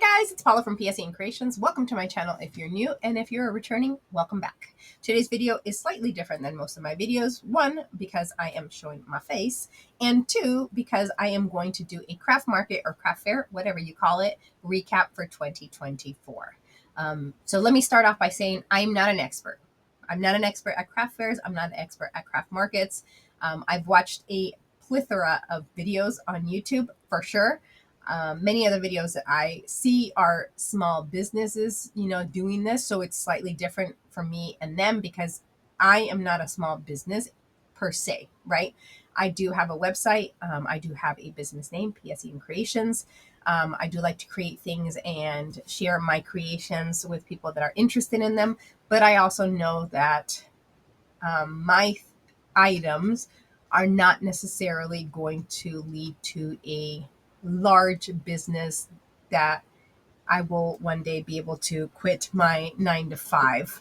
guys, it's Paula from PSE and Creations. Welcome to my channel if you're new, and if you're returning, welcome back. Today's video is slightly different than most of my videos. One, because I am showing my face, and two, because I am going to do a craft market or craft fair, whatever you call it, recap for 2024. So let me start off by saying I'm not an expert. I'm not an expert at craft fairs. I'm not an expert at craft markets. I've watched a plethora of videos on YouTube for sure. Many of the videos that I see are small businesses, doing this. So it's slightly different for me and them because I am not a small business per se, right? I do have a website. I do have a business name, PSE and Creations. I do like to create things and share my creations with people that are interested in them. But I also know that my items are not necessarily going to lead to a large business that I will one day be able to quit my 9 to 5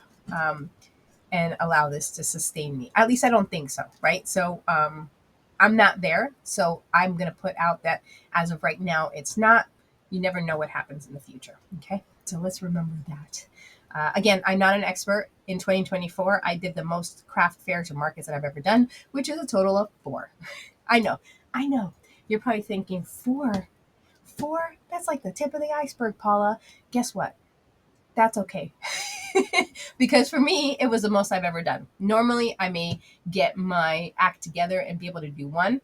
and allow this to sustain me. At least I don't think so, right? So I'm not there. So I'm going to put out that as of right now, it's not. You never know what happens in the future. Okay. So let's remember that. Again, I'm not an expert. In 2024, I did the most craft fairs or markets that I've ever done, which is a total of 4. I know. You're probably thinking 4? That's like the tip of the iceberg, Paula. Guess what? That's okay. Because for me, it was the most I've ever done. Normally, I may get my act together and be able to do 1,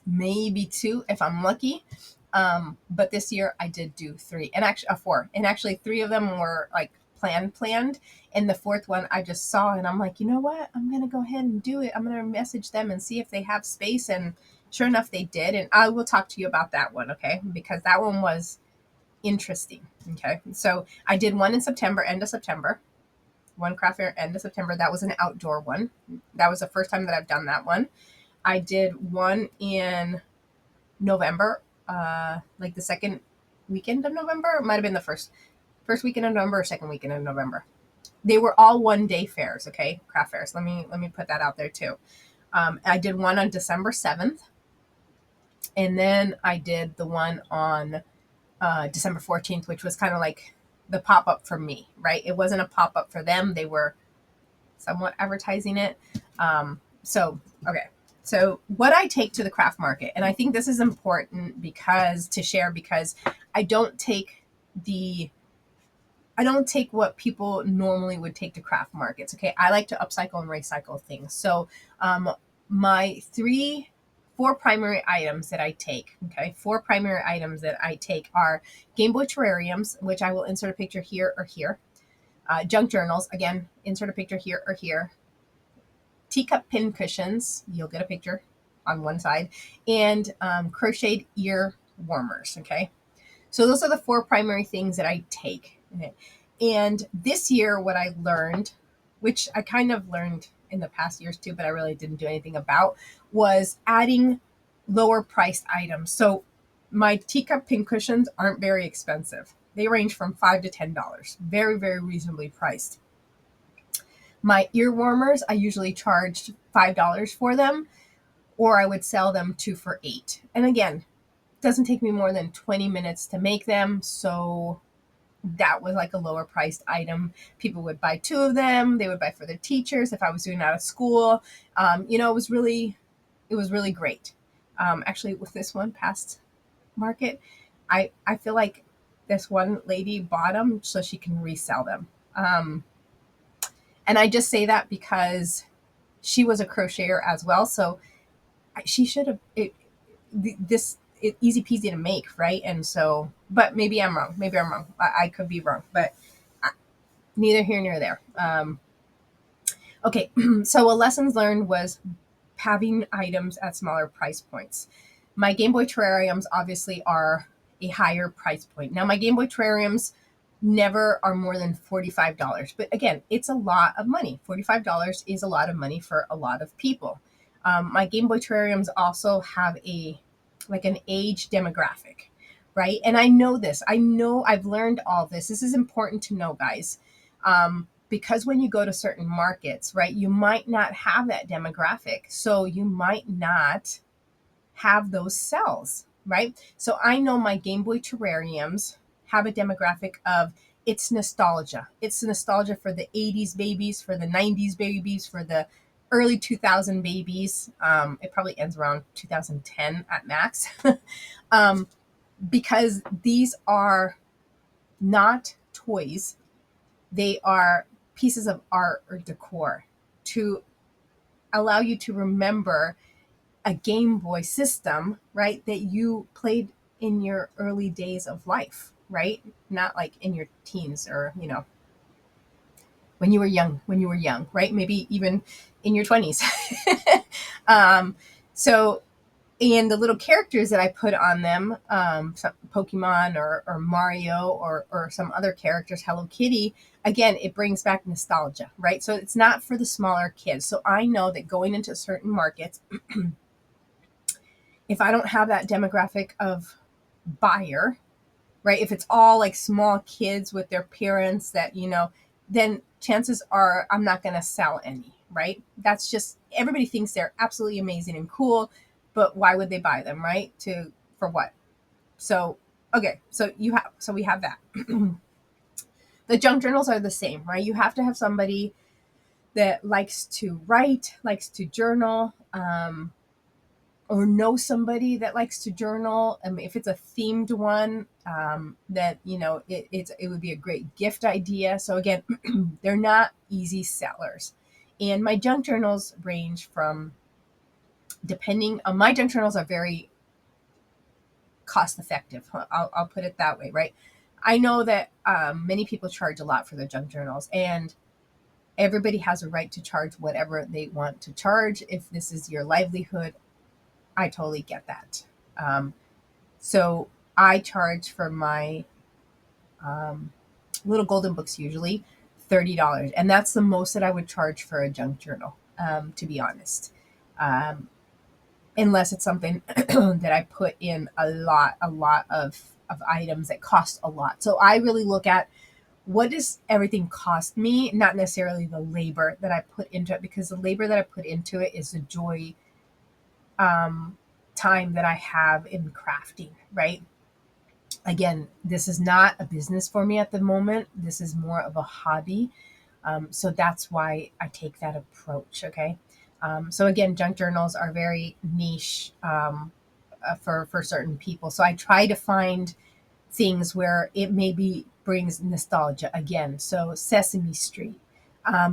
maybe 2 if I'm lucky. But this year I did do 3 and actually 4. And actually 3 of them were like planned. And the 4th one I just saw and I'm like, you know what? I'm going to go ahead and do it. I'm going to message them and see if they have space. And sure enough, they did. And I will talk to you about that one. Okay. Because that one was interesting. Okay. So I did 1 in September, end of September, 1 craft fair, end of September. That was an outdoor one. That was the first time that I've done that one. I did 1 in November, like the second weekend of November. It might have been the first weekend of November or second weekend of November. They were all 1-day fairs, okay, craft fairs. Let me put that out there too. I did 1 on December 7th, and then I did the one on December 14th, which was kind of like the pop up for me, right? It wasn't a pop up for them; they were somewhat advertising it. Okay. So what I take to the craft market, and I think this is important because I don't take what people normally would take to craft markets. Okay. I like to upcycle and recycle things. So, my 4 primary items that I take, okay, 4 primary items that I take are Game Boy terrariums, which I will insert a picture here or here. Junk journals, again, insert a picture here or here. Teacup pin cushions, you'll get a picture on one side, and crocheted ear warmers. Okay, so those are the 4 primary things that I take. Okay. And this year, what I learned, which I kind of learned in the past years too, but I really didn't do anything about, was adding lower priced items. So my teacup pin cushions aren't very expensive. They range from $5 to $10, very, very reasonably priced. My ear warmers, I usually charged $5 for them, or I would sell them 2 for $8. And again, it doesn't take me more than 20 minutes to make them. So that was like a lower priced item. People would buy 2 of them. They would buy for their teachers if I was doing it out of school. It was really great. Actually, with this one past market, I feel like this one lady bought them so she can resell them. And I just say that because she was a crocheter as well. So she should have easy peasy to make, right? And so, but maybe I'm wrong. I could be wrong, but neither here nor there. Okay. So a lessons learned was having items at smaller price points. My Game Boy terrariums obviously are a higher price point. Now my Game Boy terrariums never are more than $45. But again, it's a lot of money. $45 is a lot of money for a lot of people. My Game Boy terrariums also have an age demographic, right? And I know this. I know I've learned all this. This is important to know, guys. Because when you go to certain markets, right, you might not have that demographic. So you might not have those cells, right? So I know my Game Boy terrariums have a demographic of it's nostalgia. It's nostalgia for the 80s babies, for the 90s babies, for the early 2000 babies. It probably ends around 2010 at max. um, because these are not toys, they are pieces of art or decor to allow you to remember a Game Boy system, right, that you played in your early days of life, right? Not like in your teens or, when you were young, right? Maybe even in your 20s. um, so, and the little characters that I put on them, some Pokemon or Mario or some other characters, Hello Kitty, again, it brings back nostalgia, right? So it's not for the smaller kids. So I know that going into certain markets, if I don't have that demographic of buyer, right? If it's all like small kids with their parents that, then chances are I'm not going to sell any, right? That's just, everybody thinks they're absolutely amazing and cool, but why would they buy them, right? For what? So, okay. So we have that. The junk journals are the same, right? You have to have somebody that likes to write, likes to journal, or know somebody that likes to journal. I mean, if it's a themed one, that it would be a great gift idea. So again, they're not easy sellers. And my junk journals range from, depending on, my junk journals are very cost effective. I'll put it that way, right? I know that many people charge a lot for their junk journals, and everybody has a right to charge whatever they want to charge. If this is your livelihood, I totally get that. Um, so I charge for my little golden books usually $30, and that's the most that I would charge for a junk journal. To be honest, um, unless it's something that I put in a lot of items that cost a lot. So I really look at what does everything cost me, not necessarily the labor that I put into it, because the labor that I put into it is the joy, um, time that I have in crafting, right? Again, this is not a business for me at the moment. This is more of a hobby. So that's why I take that approach. Okay. So again, junk journals are very niche, for certain people. So I try to find things where it maybe brings nostalgia again. So Sesame Street,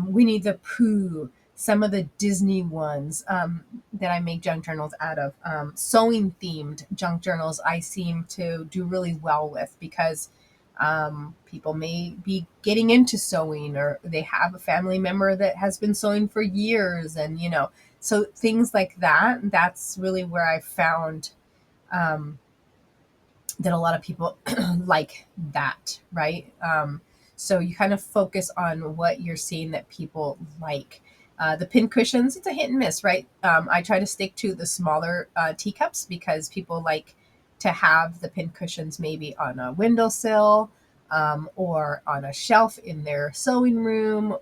Winnie the Pooh, some of the Disney ones, that I make junk journals out of. Sewing themed junk journals I seem to do really well with, because people may be getting into sewing, or they have a family member that has been sewing for years, and so things like that. That's really where I found, um, that a lot of people like that, right? So you kind of focus on what you're seeing that people like. The pin cushions, it's a hit and miss, right? I try to stick to the smaller teacups, because people like to have the pin cushions maybe on a windowsill, or on a shelf in their sewing room.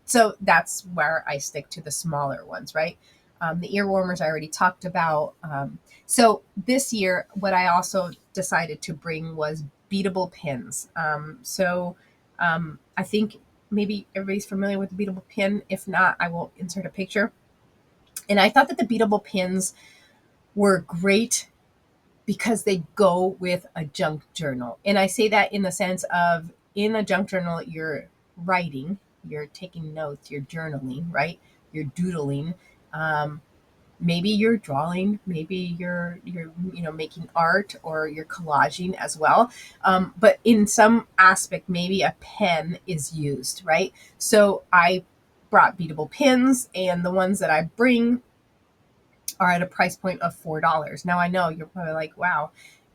So that's where I stick to the smaller ones, right? The ear warmers I already talked about. So this year, what I also decided to bring was beatable pins. I think maybe everybody's familiar with the beatable pin. If not, I will insert a picture. And I thought that the beatable pins were great because they go with a junk journal. And I say that in the sense of, in a junk journal, you're writing, you're taking notes, you're journaling, right? You're doodling. Um, Maybe you're drawing, maybe you're making art, or you're collaging as well. But in some aspect, maybe a pen is used, right? So I brought beatable pins, and the ones that I bring are at a price point of $4. Now I know you're probably like, wow.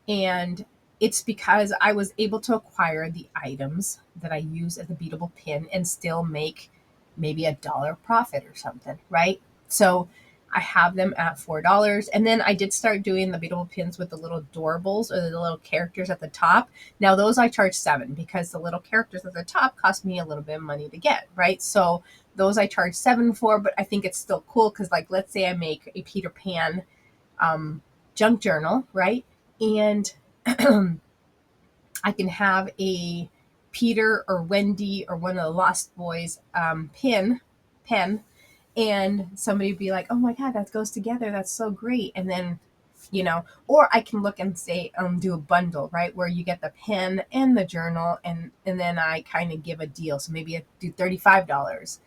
And it's because I was able to acquire the items that I use as a beatable pin and still make maybe $1 profit or something, right? So I have them at $4. And then I did start doing the beatable pins with the little doorables, or the little characters at the top. Now those I charge $7, because the little characters at the top cost me a little bit of money to get, right? So those I charge $7 for, but I think it's still cool, because, like, let's say I make a Peter Pan, um, junk journal, right? And I can have a Peter or Wendy or one of the Lost Boys pen, and somebody would be like, "Oh my God, that goes together. That's so great!" And then, or I can look and say, do a bundle, right, where you get the pen and the journal, and then I kind of give a deal. So maybe I do $35,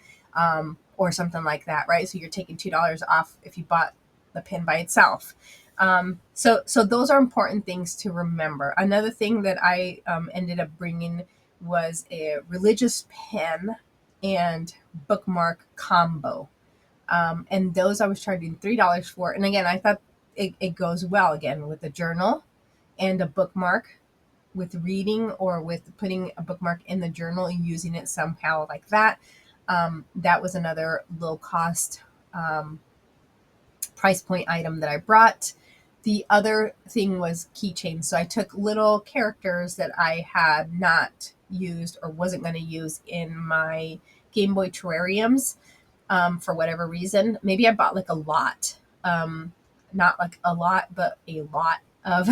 or something like that, right? So you're taking $2 off if you bought the pen by itself. So those are important things to remember. Another thing that I ended up bringing was a religious pen and bookmark combo. And those I was charging $3 for. And again, I thought it goes well again with a journal and a bookmark, with reading or with putting a bookmark in the journal and using it somehow like that. That was another low cost um, price point item that I brought. The other thing was keychains. So I took little characters that I had not used or wasn't going to use in my Game Boy terrariums, for whatever reason. Maybe I bought like a lot, not like a lot, but a lot of,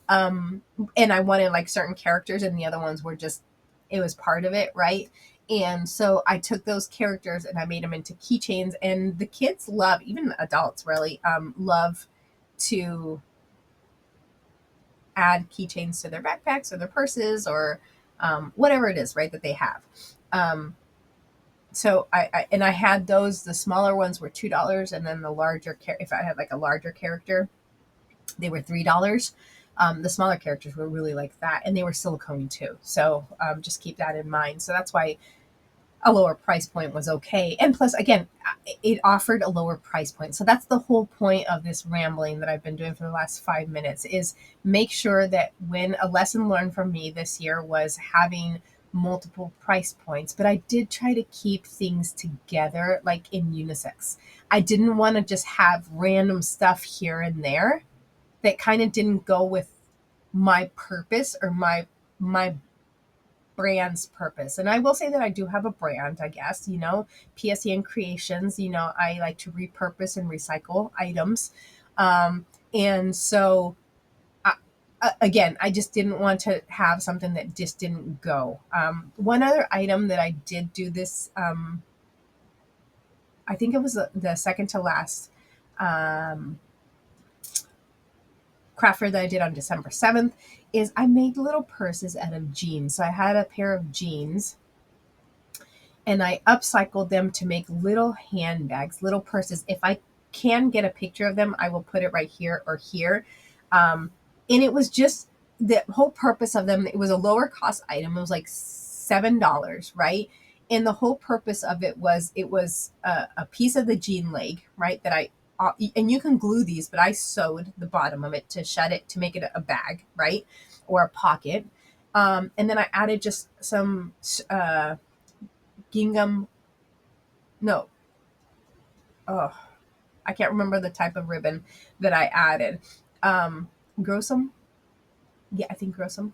um, and I wanted like certain characters, and the other ones were just, it was part of it, right? And so I took those characters and I made them into keychains, and the kids love, even adults really, love to add keychains to their backpacks or their purses or whatever it is, right, that they have. Um, so I had those. The smaller ones were $2, and then the larger, if I had like a larger character, they were $3. The smaller characters were really like that, and they were silicone too. So just keep that in mind. So that's why a lower price point was okay. And plus, again, it offered a lower price point. So that's the whole point of this rambling that I've been doing for the last 5 minutes, is make sure that when a lesson learned from me this year was having multiple price points, but I did try to keep things together, like in unisex. I didn't want to just have random stuff here and there that kind of didn't go with my purpose or my brand's purpose. And I will say that I do have a brand, I guess, PSEN Creations. I like to repurpose and recycle items. And so, I, again, I just didn't want to have something that just didn't go. One other item that I did do this, I think it was the second to last um, craft fair that I did on December 7th, is I made little purses out of jeans. So I had a pair of jeans and I upcycled them to make little handbags, little purses. If I can get a picture of them, I will put it right here or here. And it was just the whole purpose of them. It was a lower cost item. It was like $7, right? And the whole purpose of it was a piece of the jean leg, right? And you can glue these, but I sewed the bottom of it to shut it, to make it a bag, right? Or a pocket. And then I added just some gingham. No, oh, I can't remember the type of ribbon that I added. Um, Grossum? Yeah, I think Grossum.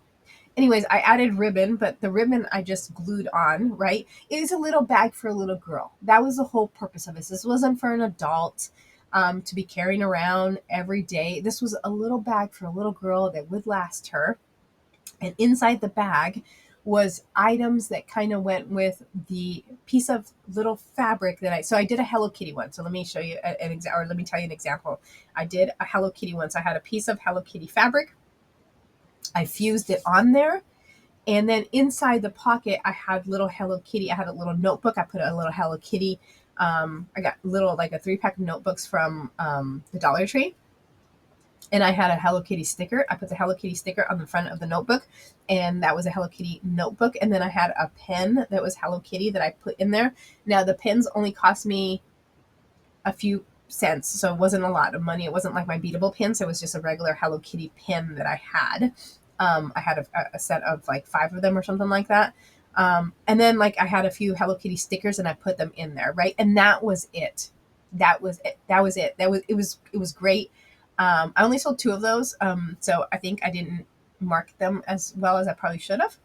Anyways, I added ribbon, but the ribbon I just glued on, right? It is a little bag for a little girl. That was the whole purpose of this. This wasn't for an adult to be carrying around every day. This was a little bag for a little girl that would last her. And inside the bag was items that kind of went with the piece of little fabric so I did a Hello Kitty one. So let me show you an example, or let me tell you an example. I did a Hello Kitty one. So I had a piece of Hello Kitty fabric. I fused it on there. And then inside the pocket, I had little Hello Kitty. I had a little notebook. I put a little Hello Kitty. I got little, like a 3-pack of notebooks from the Dollar Tree. And I had a Hello Kitty sticker. I put the Hello Kitty sticker on the front of the notebook, and that was a Hello Kitty notebook. And then I had a pen that was Hello Kitty that I put in there. Now, the pens only cost me a few cents, so it wasn't a lot of money. It wasn't like my beatable pen, so it was just a regular Hello Kitty pen that I had. I had a set of like 5 of them or something like that. And then like I had a few Hello Kitty stickers and I put them in there, right? And that was it. That was it. It was great. I only sold 2 of those, so I think I didn't mark them as well as I probably should have.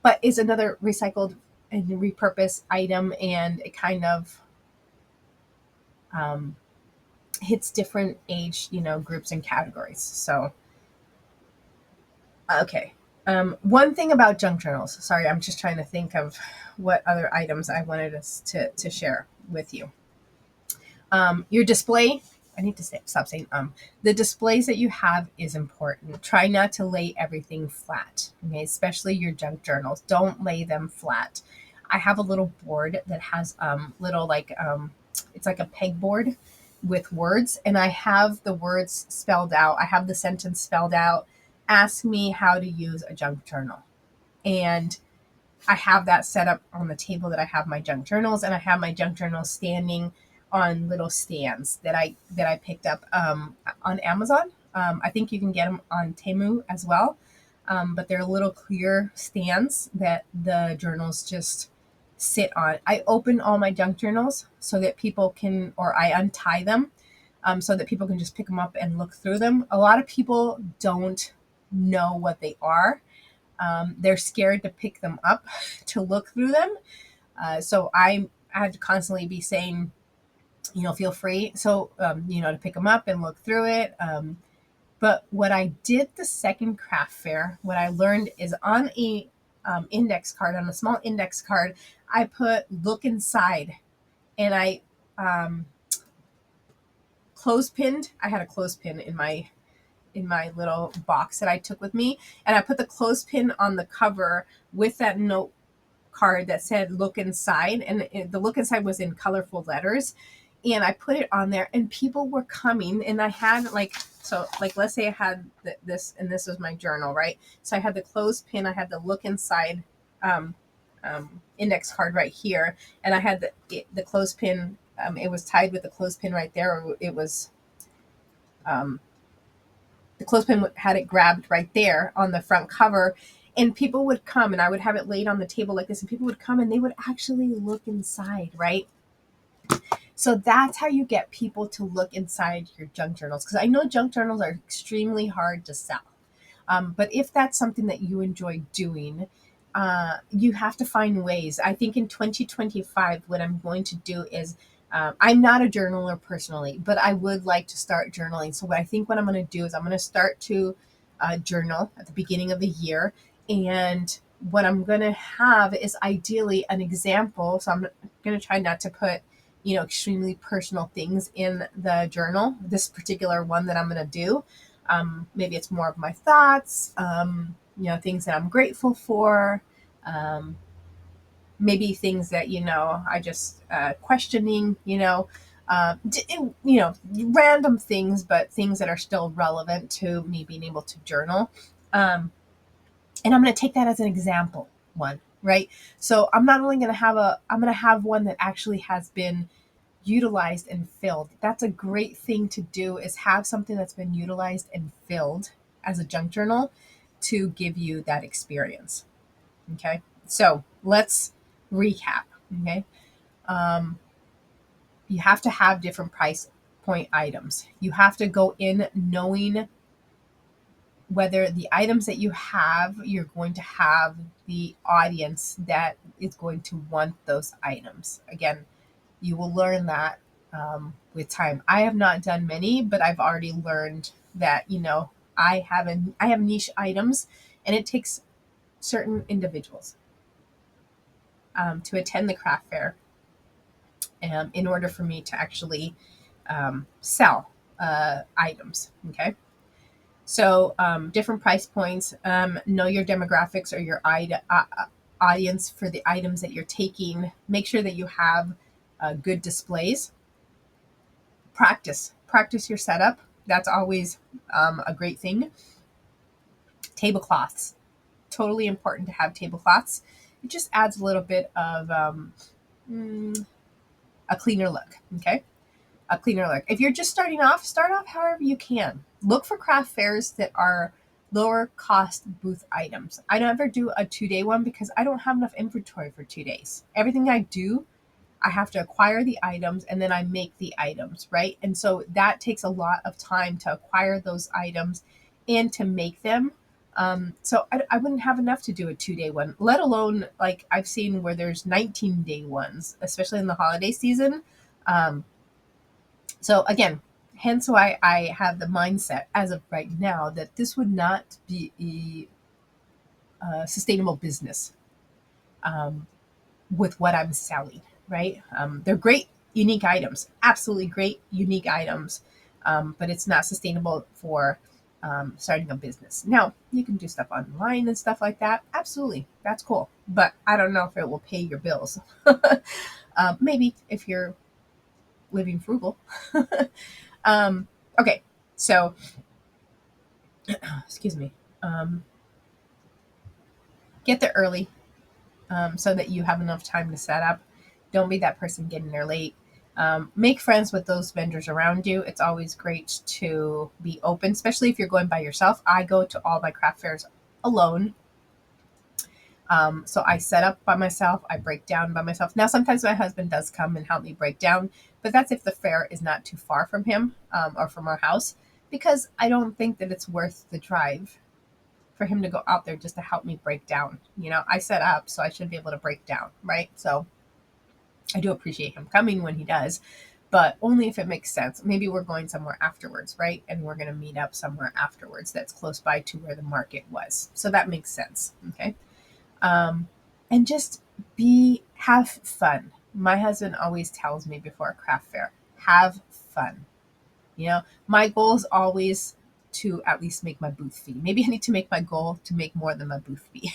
But it's another recycled and repurposed item, and it kind of um, hits different age, groups and categories. So Okay. One thing about junk journals. Sorry, I'm just trying to think of what other items I wanted us to share with you. Your display. I need to stop saying the displays that you have is important. Try not to lay everything flat. Okay, especially your junk journals. Don't lay them flat. I have a little board that has little like it's like a pegboard with words, and I have the words spelled out. I have the sentence spelled out. Ask me how to use a junk journal. And I have that set up on the table that I have my junk journals, and I have my junk journals standing on little stands that I picked up on Amazon. I think you can get them on Temu as well, but they're little clear stands that the journals just sit on. I open all my junk journals so that people can, or I untie them so that people can just pick them up and look through them. A lot of people don't know what they are. They're scared to pick them up to look through them. So I had to constantly be saying, feel free. So, to pick them up and look through it. But what I did the second craft fair, what I learned is on a index card, on a small index card, I put look inside, and I clothespin. I had a clothespin in my little box that I took with me, and I put the clothespin on the cover with that note card that said look inside, and the look inside was in colorful letters, and I put it on there, and people were coming, and I had let's say I had this, and this was my journal, right? So I had the clothespin, I had the look inside um, index card right here, and I had the clothespin. It was tied with the clothespin right there. Or it was um, the clothespin had it grabbed right there on the front cover, and people would come, and I would have it laid on the table like this, and people would come and they would actually look inside, right? So that's how you get people to look inside your junk journals, because I know junk journals are extremely hard to sell. But if that's something that you enjoy doing, you have to find ways. I think in 2025, what I'm going to do is I'm not a journaler personally, but I would like to start journaling. So what I'm going to do is I'm going to start to journal at the beginning of the year. And what I'm going to have is ideally an example. So I'm going to try not to put, extremely personal things in the journal, this particular one that I'm going to do. Maybe it's more of my thoughts, things that I'm grateful for, um, maybe things that, I just questioning, random things, but things that are still relevant to me being able to journal. And I'm going to take that as an example one, right? So I'm not only going to I'm going to have one that actually has been utilized and filled. That's a great thing to do, is have something that's been utilized and filled as a junk journal to give you that experience. Okay. So let's recap. Okay. Um, you have to have different price point items. You have to go in knowing whether the items that you have, you're going to have the audience that is going to want those items. Again, you will learn that with time. I have not done many, but I've already learned that, I have niche items, and it takes certain individuals to attend the craft fair in order for me to actually sell items. Okay. So different price points, know your demographics or your audience for the items that you're taking. Make sure that you have good displays. Practice your setup. That's always a great thing. Tablecloths, totally important to have tablecloths. It just adds a little bit of a cleaner look. Okay, a cleaner look. If you're just starting off, start off however you can. Look for craft fairs that are lower cost booth items. I never do a 2-day one because I don't have enough inventory for 2 days. Everything I do, I have to acquire the items and then I make the items, right? And so that takes a lot of time to acquire those items and to make them. So I wouldn't have enough to do a 2-day one, let alone like I've seen where there's 19-day ones, especially in the holiday season. Um, so again, hence why I have the mindset as of right now that this would not be sustainable business with what I'm selling, right? They're great, unique items, absolutely great, unique items, but it's not sustainable for starting a business. Now, you can do stuff online and stuff like that. Absolutely, that's cool. But I don't know if it will pay your bills. Maybe if you're living frugal. Okay, so excuse me. Um, get there early so that you have enough time to set up. Don't be that person getting there late. Make friends with those vendors around you. It's always great to be open, especially if you're going by yourself. I go to all my craft fairs alone. So I set up by myself, I break down by myself. Now, sometimes my husband does come and help me break down, but that's if the fair is not too far from him or from our house, because I don't think that it's worth the drive for him to go out there just to help me break down. I set up, so I should be able to break down, right? So I do appreciate him coming when he does, but only if it makes sense. Maybe we're going somewhere afterwards, right? And we're going to meet up somewhere afterwards that's close by to where the market was. So that makes sense. Okay. And just have fun. My husband always tells me before a craft fair, have fun. My goal is always to at least make my booth fee. Maybe I need to make my goal to make more than my booth fee.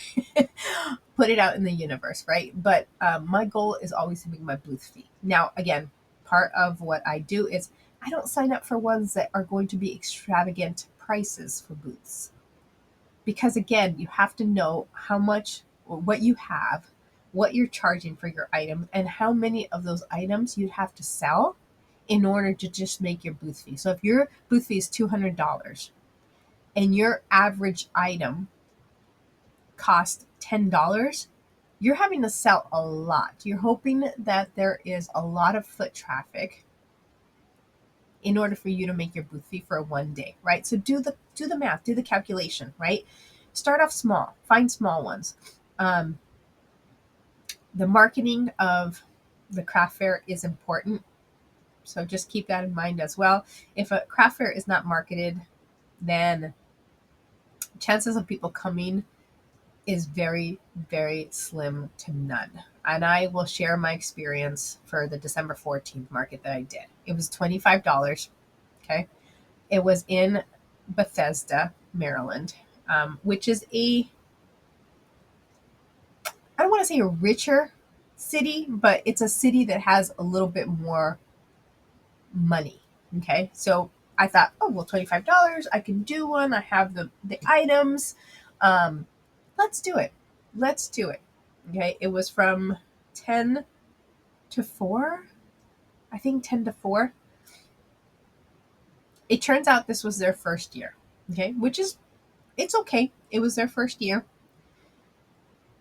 Put it out in the universe, right? But my goal is always to make my booth fee. Now, again, part of what I do is I don't sign up for ones that are going to be extravagant prices for booths. Because again, you have to know how much or what you have, what you're charging for your item, and how many of those items you'd have to sell in order to just make your booth fee. So if your booth fee is $200 and your average item costs $10, you're having to sell a lot. You're hoping that there is a lot of foot traffic in order for you to make your booth fee for one day, right? So do the math, do the calculation, right? Start off small, find small ones. The marketing of the craft fair is important. So just keep that in mind as well. If a craft fair is not marketed, then chances of people coming is very, very slim to none. And I will share my experience for the December 14th market that I did. It was $25. Okay. It was in Bethesda, Maryland, which is I don't want to say a richer city, but it's a city that has a little bit more money. Okay. So I thought, oh, well, $25, I can do one. I have the items. Um, let's do it. Let's do it. Okay. It was from 10 to 4. I think 10 to 4. It turns out this was their first year. Okay. It's okay. It was their first year.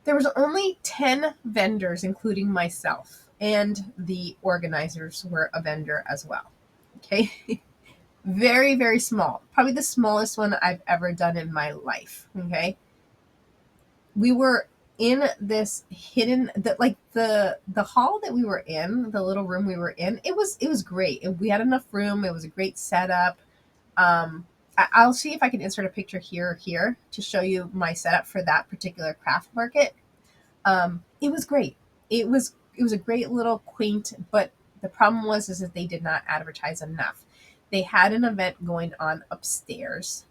There was only 10 vendors, including myself, and the organizers were a vendor as well. Okay. Very, very small. Probably the smallest one I've ever done in my life. Okay. We were in this hidden the hall that we were in, the little room we were in. It was great. We had enough room. It was a great setup. I'll see if I can insert a picture here to show you my setup for that particular craft market. It was great. It was a great little quaint, but the problem is that they did not advertise enough. They had an event going on upstairs,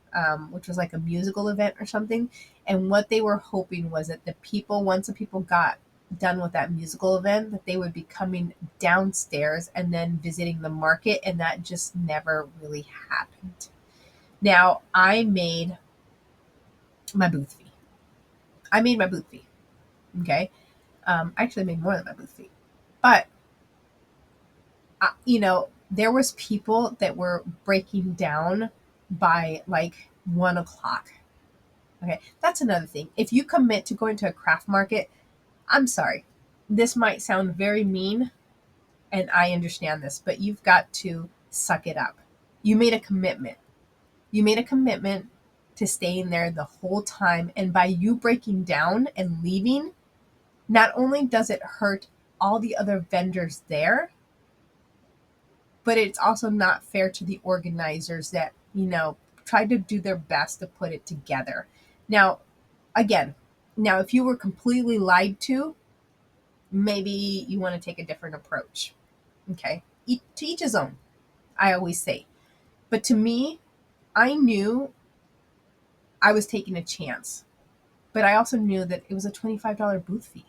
which was like a musical event or something. And what they were hoping was that once the people got done with that musical event, that they would be coming downstairs and then visiting the market. And that just never really happened. Now, I made my booth fee. Okay. I actually made more than my booth fee. But, there was people that were breaking down by like 1 o'clock. Okay. That's another thing. If you commit to going to a craft market, I'm sorry. This might sound very mean, and I understand this, but you've got to suck it up. You made a commitment. You made a commitment to staying there the whole time. And by you breaking down and leaving, not only does it hurt all the other vendors there, but it's also not fair to the organizers that, tried to do their best to put it together. Now, again, Now, if you were completely lied to, maybe you want to take a different approach. Okay. To each his own, I always say. But to me, I knew I was taking a chance, but I also knew that it was a $25 booth fee.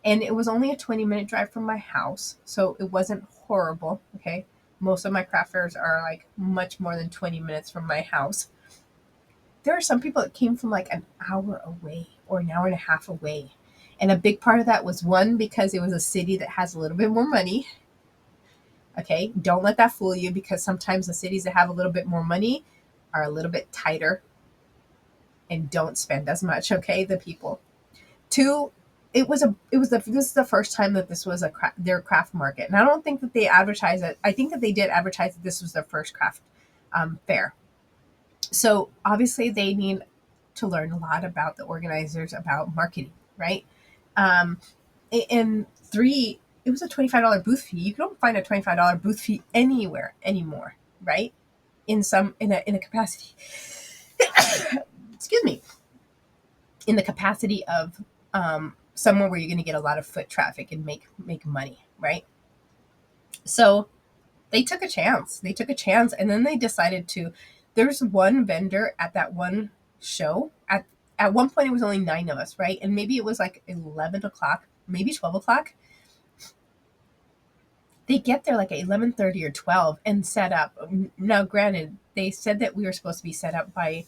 And it was only a 20-minute drive from my house. So it wasn't horrible. Okay. Most of my craft fairs are like much more than 20 minutes from my house. There are some people that came from like an hour away or an hour and a half away. And a big part of that was one, because it was a city that has a little bit more money. Okay. Don't let that fool you, because sometimes the cities that have a little bit more money are a little bit tighter and don't spend as much. Okay. The people. Two, this is the first time that this was their craft market. And I don't think that they advertised it. I think that they did advertise that this was their first craft fair. So obviously they need to learn a lot about the organizers, about marketing, right? Um, and three, it was a $25 booth fee. You don't find a $25 booth fee anywhere anymore, right? In a capacity, excuse me, in the capacity of somewhere where you're going to get a lot of foot traffic and make money, right? So they took a chance. They took a chance, and then they decided to. There's one vendor at that one show. At one point, it was only 9 of us, right? And maybe it was like 11 o'clock, maybe 12 o'clock. They get there like at 11:30 or 12 and set up. Now, granted, they said that we were supposed to be set up by,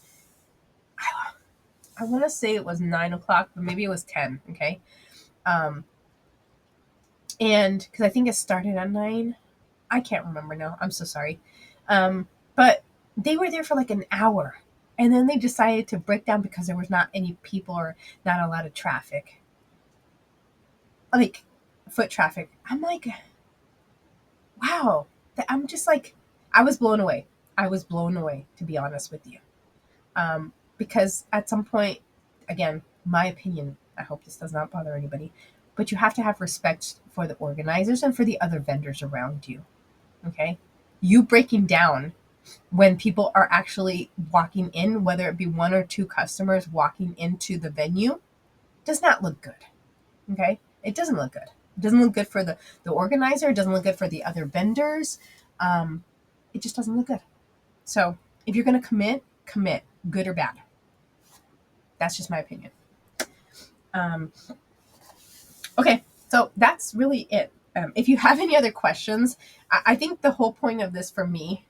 I want to say it was 9 o'clock, but maybe it was 10. Okay, um, and because I think it started at 9. I can't remember now. I'm so sorry. But they were there for like an hour, and then they decided to break down because there was not any people or not a lot of traffic, like foot traffic. I'm like, wow. I'm just like, I was blown away. I was blown away, to be honest with you. Because at some point, again, my opinion, I hope this does not bother anybody, but you have to have respect for the organizers and for the other vendors around you. Okay. You breaking down when people are actually walking in, whether it be one or two customers walking into the venue, does not look good. Okay. It doesn't look good. It doesn't look good for the organizer. It doesn't look good for the other vendors. Um, it just doesn't look good. So if you're going to commit, good or bad. That's just my opinion. Um, okay. So that's really it. If you have any other questions, I think the whole point of this for me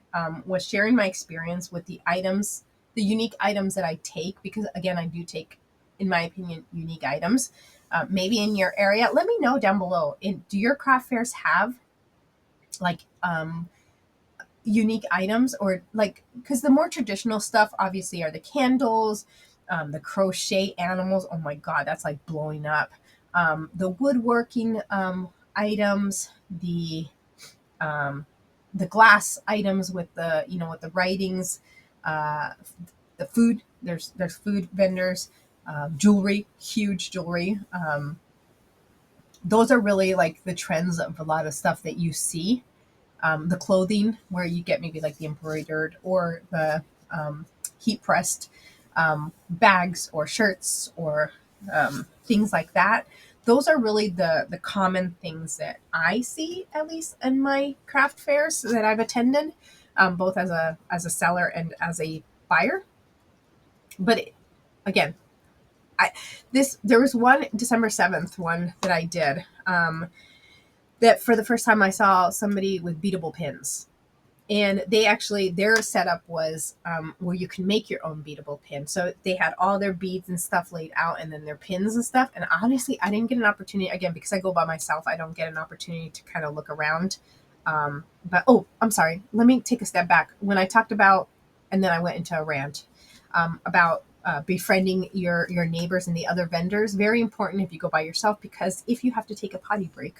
was sharing my experience with the items, the unique items that I take, because again, I do take, in my opinion, unique items. Maybe in your area, let me know down below. Do your craft fairs have like unique items, or like, because the more traditional stuff obviously are the candles, the crochet animals. Oh my God, that's like blowing up. The woodworking items, um, the glass items with the with the writings, uh, the food. There's food vendors, jewelry, huge jewelry. Those are really like the trends of a lot of stuff that you see. The clothing, where you get maybe like the embroidered or the heat pressed bags or shirts or things like that. Those are really the common things that I see, at least in my craft fairs that I've attended, both as a seller and as a buyer. But again, I there was one December 7th one that I did, that for the first time I saw somebody with beadable pins. And they actually, their setup was where you can make your own beadable pin. So they had all their beads and stuff laid out, and then their pins and stuff. And honestly, I didn't get an opportunity, again, because I go by myself, I don't get an opportunity to kind of look around. But oh, I'm sorry, let me take a step back. When I talked about, and then I went into a rant about befriending your neighbors and the other vendors, very important if you go by yourself, because if you have to take a potty break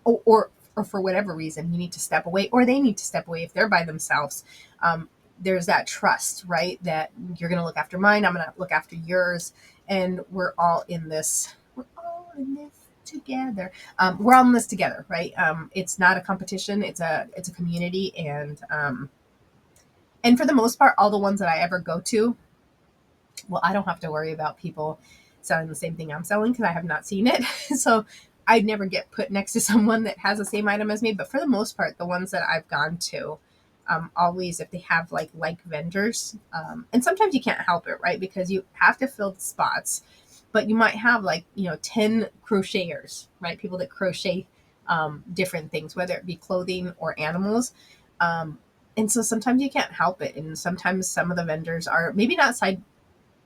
or for whatever reason you need to step away, or they need to step away if they're by themselves, there's that trust, right? That you're going to look after mine, I'm going to look after yours, and we're all in this together. We're all in this together, right? It's not a competition, it's a community. And for the most part, all the ones that I ever go to, Well, I don't have to worry about people selling the same thing I'm selling because I have not seen it. So I'd never get put next to someone that has the same item as me. But for the most part, the ones that I've gone to, always if they have like vendors, and sometimes you can't help it, right? Because you have to fill the spots, but you might have 10 crocheters, right? People that crochet different things, whether it be clothing or animals. Um, and so sometimes you can't help it. And sometimes some of the vendors are maybe not side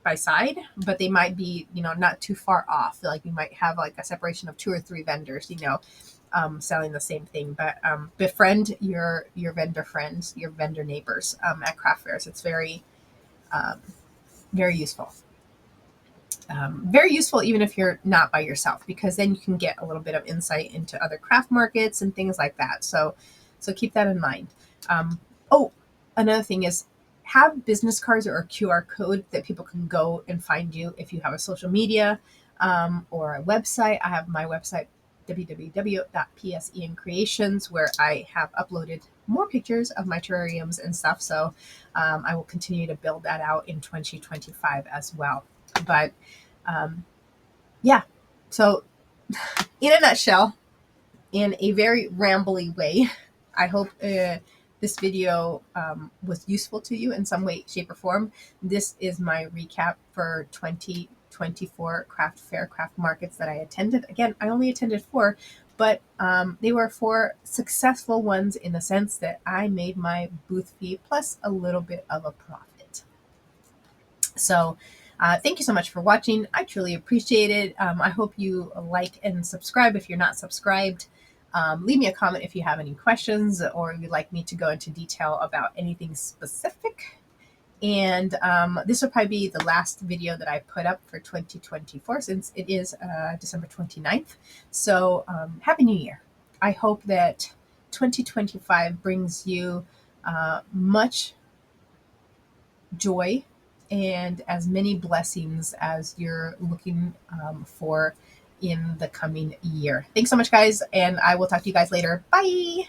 by side, but they might be, not too far off. Like you might have like a separation of 2 or 3 vendors, selling the same thing. But befriend your vendor friends, your vendor neighbors at craft fairs. It's um, very useful. Very useful even if you're not by yourself, because then you can get a little bit of insight into other craft markets and things like that. So keep that in mind. Oh, another thing is have business cards or a QR code that people can go and find you if you have a social media or a website. I have my website www.psencreations, where I have uploaded more pictures of my terrariums and stuff. So I will continue to build that out in 2025 as well. But yeah, so in a nutshell, in a very rambly way, I hope this video was useful to you in some way, shape, or form. This is my recap for 2024 craft fair, craft markets that I attended. Again, I only attended 4, but they were 4 successful ones in the sense that I made my booth fee plus a little bit of a profit. So thank you so much for watching. I truly appreciate it. I hope you like and subscribe if you're not subscribed. Leave me a comment if you have any questions or you'd like me to go into detail about anything specific. And this will probably be the last video that I put up for 2024, since it is December 29th. So Happy New Year. I hope that 2025 brings you much joy and as many blessings as you're looking for in the coming year. Thanks so much, guys, and I will talk to you guys later. Bye.